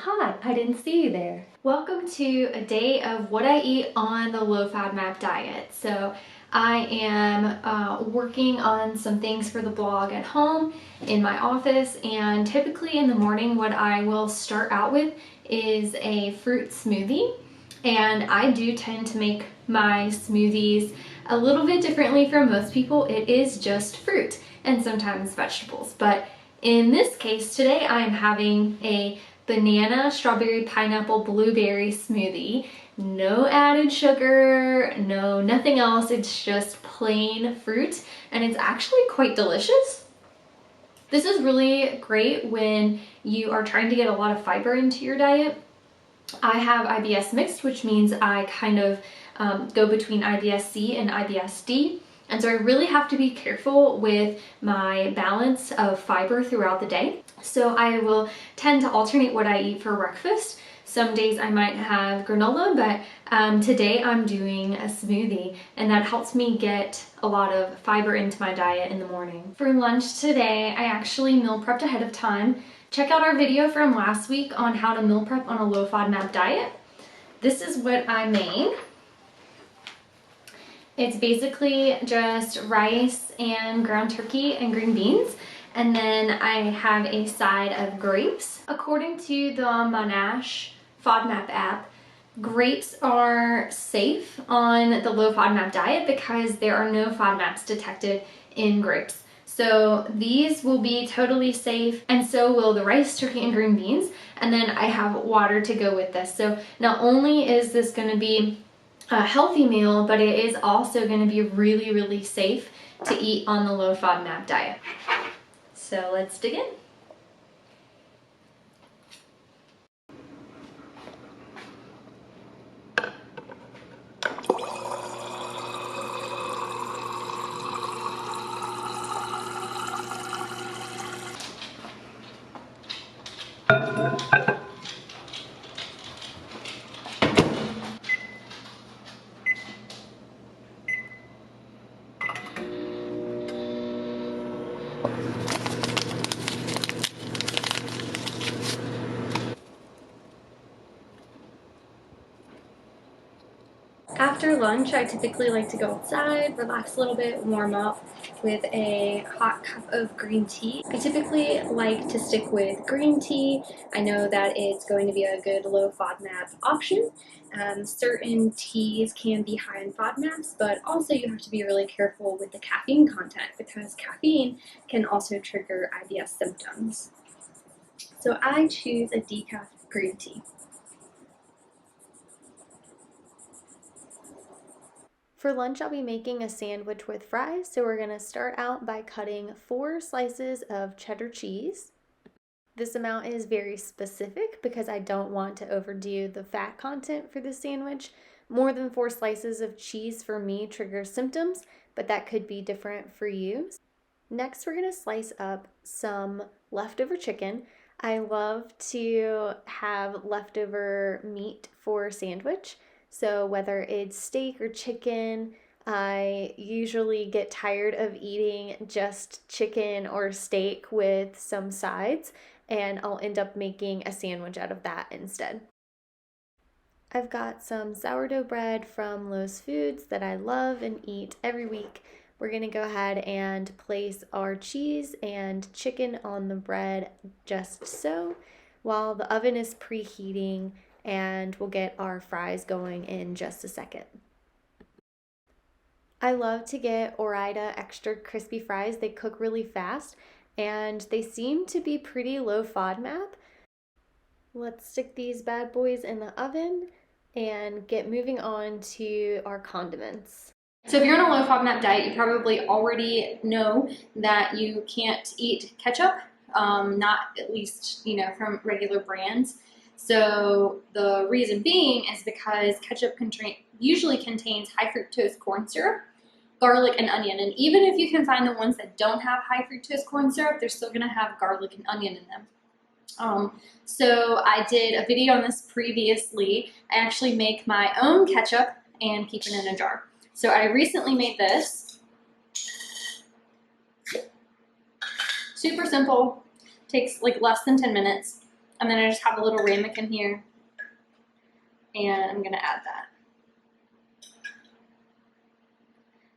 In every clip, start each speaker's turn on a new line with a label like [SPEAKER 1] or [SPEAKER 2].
[SPEAKER 1] hi, I didn't see you there. Welcome to a day of what I eat on the Low FODMAP diet. So I am working on some things for the blog at home in my office, and typically in the morning what I will start out with is a fruit smoothie. And I do tend to make my smoothies a little bit differently from most people. It is just fruit and sometimes vegetables, but in this case today I am having a banana, strawberry, pineapple, blueberry smoothie. No added sugar, nothing else. It's just plain fruit, and it's actually quite delicious. This is really great when you are trying to get a lot of fiber into your diet. I have IBS mixed, which means I kind of go between IBS-C and IBS-D. And so I really have to be careful with my balance of fiber throughout the day. So I will tend to alternate what I eat for breakfast. Some days I might have granola, but today I'm doing a smoothie, and that helps me get a lot of fiber into my diet in the morning. For lunch today, I actually meal prepped ahead of time. Check out our video from last week on how to meal prep on a low FODMAP diet. This is what I made. It's basically just rice and ground turkey and green beans. And then I have a side of grapes. According to the Monash FODMAP app, grapes are safe on the low FODMAP diet because there are no FODMAPs detected in grapes. So these will be totally safe, and so will the rice, turkey, and green beans. And then I have water to go with this. So not only is this going to be a healthy meal, but it is also going to be really, really safe to eat on the low FODMAP diet. So let's dig in. After lunch, I typically like to go outside, relax a little bit, warm up with a hot cup of green tea. I typically like to stick with green tea. I know that it's going to be a good low FODMAP option. Certain teas can be high in FODMAPs, but also you have to be really careful with the caffeine content because caffeine can also trigger IBS symptoms. So I choose a decaf green tea. For lunch, I'll be making a sandwich with fries, so we're going to start out by cutting 4 slices of cheddar cheese. This amount is very specific because I don't want to overdo the fat content for this sandwich. More than 4 slices of cheese for me triggers symptoms, but that could be different for you. Next, we're going to slice up some leftover chicken. I love to have leftover meat for a sandwich. So whether it's steak or chicken, I usually get tired of eating just chicken or steak with some sides, and I'll end up making a sandwich out of that instead. I've got some sourdough bread from Lowe's Foods that I love and eat every week. We're going to go ahead and place our cheese and chicken on the bread just so while the oven is preheating, and we'll get our fries going in just a second. I love to get Ore-Ida extra crispy fries. They cook really fast and they seem to be pretty low FODMAP. Let's stick these bad boys in the oven and get moving on to our condiments. So if you're on a low FODMAP diet, you probably already know that you can't eat ketchup, not at least, from regular brands. So the reason being is because ketchup usually contains high fructose corn syrup, garlic, and onion. And even if you can find the ones that don't have high fructose corn syrup, they're still going to have garlic and onion in them. So I did a video on this previously. I actually make my own ketchup and keep it in a jar. So I recently made this. Super simple, takes like less than 10 minutes. And then I just have a little ramekin here, and I'm gonna add that.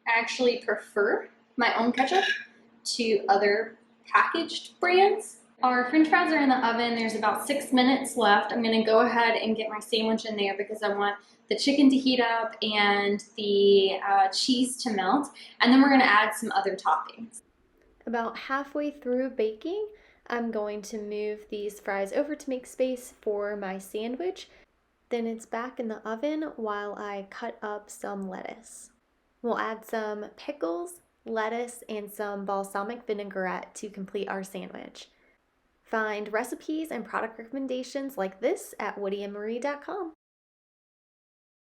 [SPEAKER 1] I actually prefer my own ketchup to other packaged brands. Our french fries are in the oven. There's about 6 minutes left. I'm gonna go ahead and get my sandwich in there because I want the chicken to heat up and the cheese to melt. And then we're gonna add some other toppings. About halfway through baking, I'm going to move these fries over to make space for my sandwich. Then it's back in the oven while I cut up some lettuce. We'll add some pickles, lettuce, and some balsamic vinaigrette to complete our sandwich. Find recipes and product recommendations like this at woodyandmarie.com.